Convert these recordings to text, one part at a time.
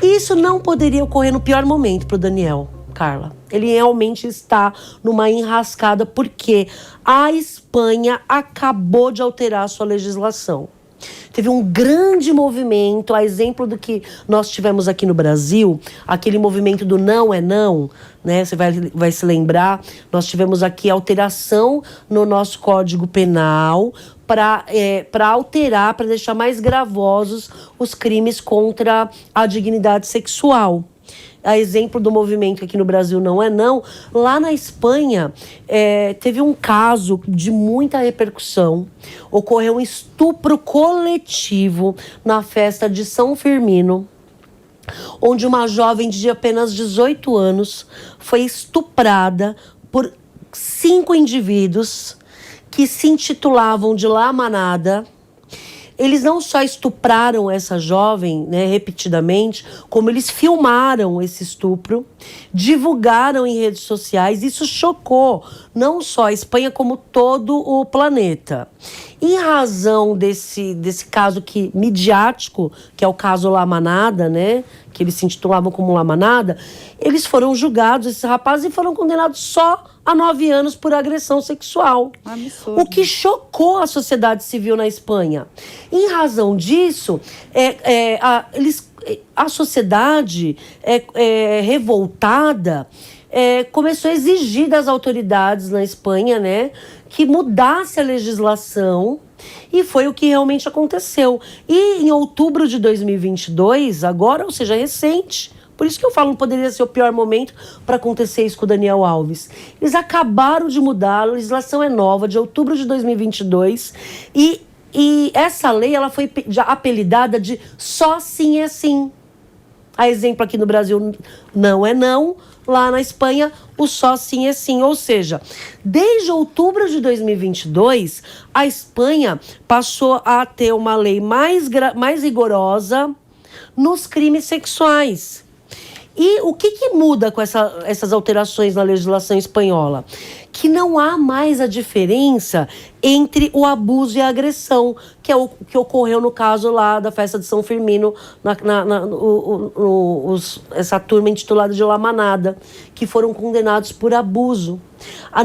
E isso não poderia ocorrer no pior momento para o Daniel, Carla. Ele realmente está numa enrascada porque a Espanha acabou de alterar a sua legislação. Teve um grande movimento, a exemplo do que nós tivemos aqui no Brasil, aquele movimento do não é não, né? Você vai se lembrar, nós tivemos aqui alteração no nosso Código Penal para alterar, para deixar mais gravosos os crimes contra a dignidade sexual. A exemplo do movimento aqui no Brasil não é não, lá na Espanha teve um caso de muita repercussão. Ocorreu um estupro coletivo na festa de São Firmino, onde uma jovem de apenas 18 anos foi estuprada por 5 indivíduos que se intitulavam de La Manada. Eles não só estupraram essa jovem, né, repetidamente, como eles filmaram esse estupro, divulgaram em redes sociais. Isso chocou não só a Espanha, como todo o planeta. Em razão desse caso midiático, que é o caso La Manada, né, que eles se intitulavam como La Manada, eles foram julgados, esses rapazes, e foram condenados só a 9 anos por agressão sexual. Absurdo. O que chocou a sociedade civil na Espanha. Em razão disso, a sociedade revoltada começou a exigir das autoridades na Espanha, né, que mudasse a legislação, e foi o que realmente aconteceu. E em outubro de 2022, agora, ou seja, recente, por isso que eu falo, não poderia ser o pior momento para acontecer isso com o Daniel Alves. Eles acabaram de mudar, a legislação é nova, de outubro de 2022, e essa lei ela foi já apelidada de só sim é sim. A exemplo aqui no Brasil, não é não. Lá na Espanha, o só sim é sim. Ou seja, desde outubro de 2022, a Espanha passou a ter uma lei mais rigorosa nos crimes sexuais. E o que muda com essas alterações na legislação espanhola? Que não há mais a diferença entre o abuso e a agressão, que é o que ocorreu no caso lá da festa de São Firmino, essa turma intitulada de La Manada, que foram condenados por abuso.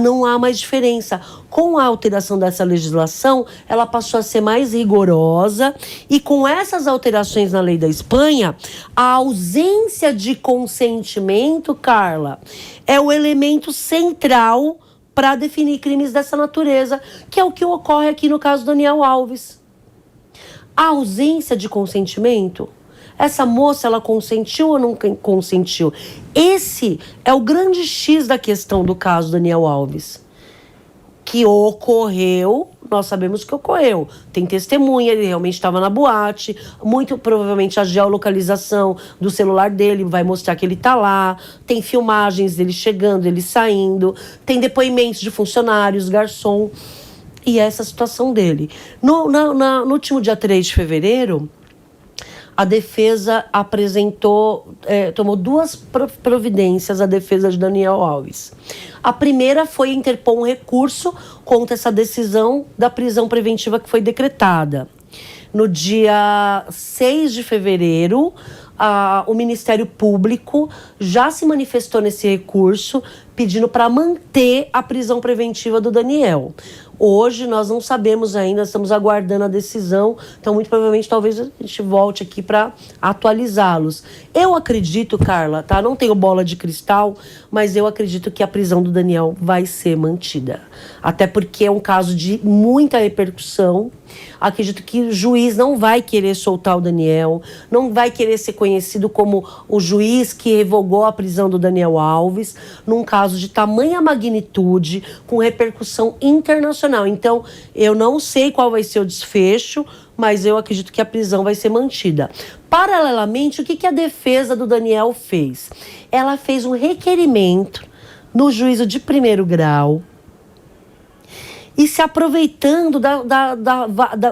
Não há mais diferença. Com a alteração dessa legislação, ela passou a ser mais rigorosa, e com essas alterações na lei da Espanha, a ausência de consentimento, Carla, é o elemento central para definir crimes dessa natureza, que é o que ocorre aqui no caso do Daniel Alves. A ausência de consentimento, essa moça, ela consentiu ou não consentiu? Esse é o grande X da questão do caso Daniel Alves. Que ocorreu, nós sabemos que ocorreu. Tem testemunha, ele realmente estava na boate. Muito provavelmente a geolocalização do celular dele vai mostrar que ele está lá. Tem filmagens dele chegando, ele saindo. Tem depoimentos de funcionários, garçom. E essa situação dele. No último dia 3 de fevereiro, a defesa tomou 2 providências, a defesa de Daniel Alves. A primeira foi interpor um recurso contra essa decisão da prisão preventiva que foi decretada. No dia 6 de fevereiro, o Ministério Público já se manifestou nesse recurso, pedindo para manter a prisão preventiva do Daniel. Hoje nós não sabemos ainda, estamos aguardando a decisão, então muito provavelmente talvez a gente volte aqui para atualizá-los. Eu acredito, Carla, tá? Não tenho bola de cristal, mas eu acredito que a prisão do Daniel vai ser mantida. Até porque é um caso de muita repercussão. Acredito que o juiz não vai querer soltar o Daniel, não vai querer ser conhecido como o juiz que revogou a prisão do Daniel Alves, num caso de tamanha magnitude, com repercussão internacional. Então, eu não sei qual vai ser o desfecho, mas eu acredito que a prisão vai ser mantida. Paralelamente, o que a defesa do Daniel fez? Ela fez um requerimento no juízo de primeiro grau e se aproveitando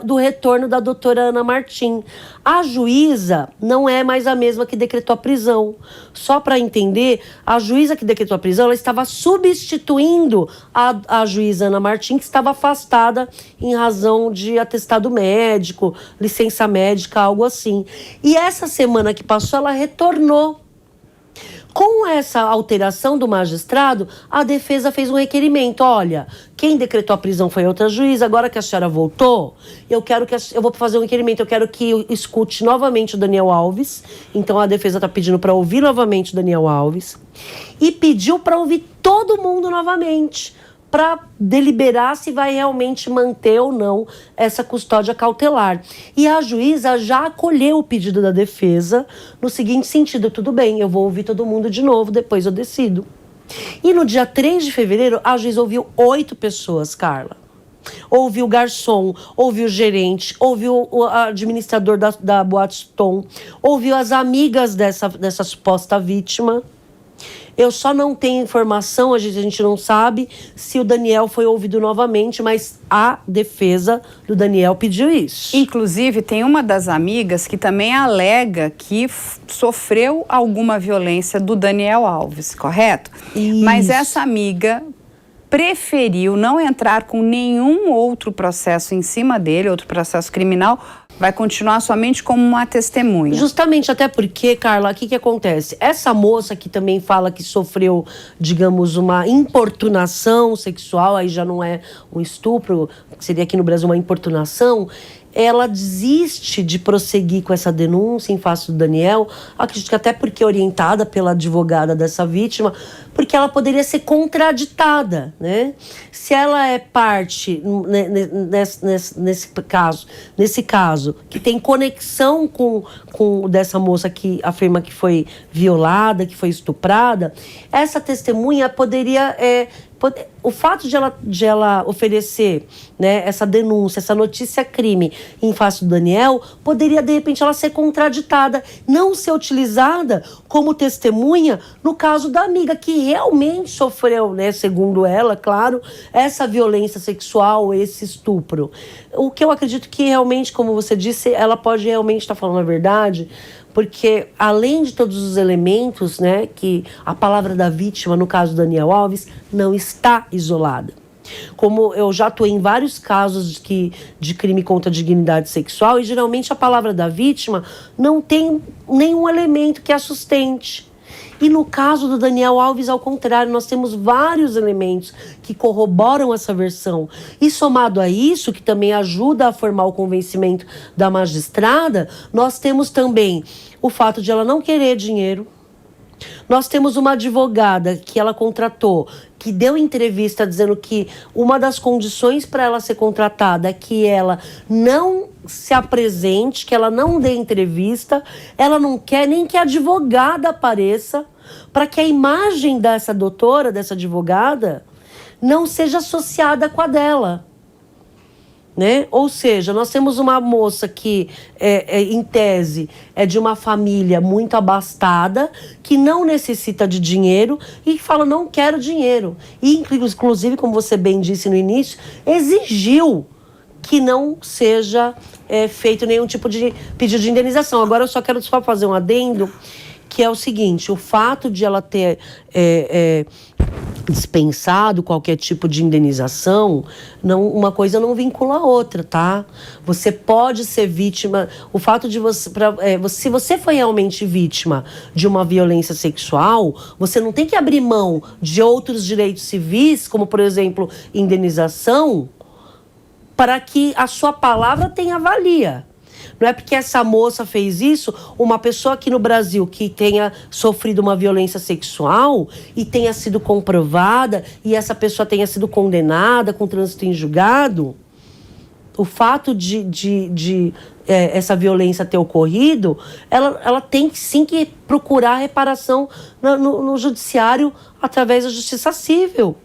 do retorno da doutora Ana Martim. A juíza não é mais a mesma que decretou a prisão. Só para entender, a juíza que decretou a prisão, ela estava substituindo a juíza Ana Martim, que estava afastada em razão de atestado médico, licença médica, algo assim. E essa semana que passou, ela retornou. Com essa alteração do magistrado, a defesa fez um requerimento. Olha, quem decretou a prisão foi outra juíza, agora que a senhora voltou, eu vou fazer um requerimento, eu quero que escute novamente o Daniel Alves. Então a defesa está pedindo para ouvir novamente o Daniel Alves. E pediu para ouvir todo mundo novamente, para deliberar se vai realmente manter ou não essa custódia cautelar. E a juíza já acolheu o pedido da defesa no seguinte sentido: tudo bem, eu vou ouvir todo mundo de novo, depois eu decido. E no dia 3 de fevereiro, a juíza ouviu 8 pessoas, Carla. Ouviu o garçom, ouviu o gerente, ouviu o administrador da Boate Tom, ouviu as amigas dessa suposta vítima. Eu só não tenho informação, a gente não sabe se o Daniel foi ouvido novamente, mas a defesa do Daniel pediu isso. Inclusive, tem uma das amigas que também alega que sofreu alguma violência do Daniel Alves, correto? Isso. Mas essa amiga preferiu não entrar com nenhum outro processo em cima dele, outro processo criminal, vai continuar somente como uma testemunha. Justamente, até porque, Carla, o que acontece? Essa moça que também fala que sofreu, digamos, uma importunação sexual, aí já não é um estupro, seria aqui no Brasil uma importunação, ela desiste de prosseguir com essa denúncia em face do Daniel, acredito que até porque orientada pela advogada dessa vítima, porque ela poderia ser contraditada, né? Se ela é parte, nesse caso, que tem conexão com dessa moça que afirma que foi violada, que foi estuprada, essa testemunha poderia... o fato de ela oferecer, né, essa denúncia, essa notícia crime em face do Daniel, poderia, de repente, ela ser contraditada, não ser utilizada como testemunha no caso da amiga, que realmente sofreu, né, segundo ela, claro, essa violência sexual, esse estupro. O que eu acredito que realmente, como você disse, ela pode realmente estar falando a verdade, porque além de todos os elementos, né, que a palavra da vítima, no caso do Daniel Alves, não está isolada. Como eu já atuei em vários casos de crime contra a dignidade sexual, e geralmente a palavra da vítima não tem nenhum elemento que a sustente. E no caso do Daniel Alves, ao contrário, nós temos vários elementos que corroboram essa versão. E somado a isso, que também ajuda a formar o convencimento da magistrada, nós temos também o fato de ela não querer dinheiro. Nós temos uma advogada que ela contratou, que deu entrevista dizendo que uma das condições para ela ser contratada é que ela não se apresente, que ela não dê entrevista, ela não quer nem que a advogada apareça, para que a imagem dessa doutora, dessa advogada, não seja associada com a dela. Né? Ou seja, nós temos uma moça que, em tese, é de uma família muito abastada, que não necessita de dinheiro e que fala, não quero dinheiro. E, inclusive, como você bem disse no início, exigiu que não seja feito nenhum tipo de pedido de indenização. Agora, eu só quero fazer um adendo, que é o seguinte: o fato de ela ter dispensado qualquer tipo de indenização, uma coisa não vincula a outra, tá? Você pode ser vítima, o fato de se você foi realmente vítima de uma violência sexual, você não tem que abrir mão de outros direitos civis, como, por exemplo, indenização, para que a sua palavra tenha valia. Não é porque essa moça fez isso, uma pessoa aqui no Brasil que tenha sofrido uma violência sexual e tenha sido comprovada e essa pessoa tenha sido condenada com trânsito em julgado, o fato de essa violência ter ocorrido, ela tem sim que procurar reparação no judiciário através da justiça civil.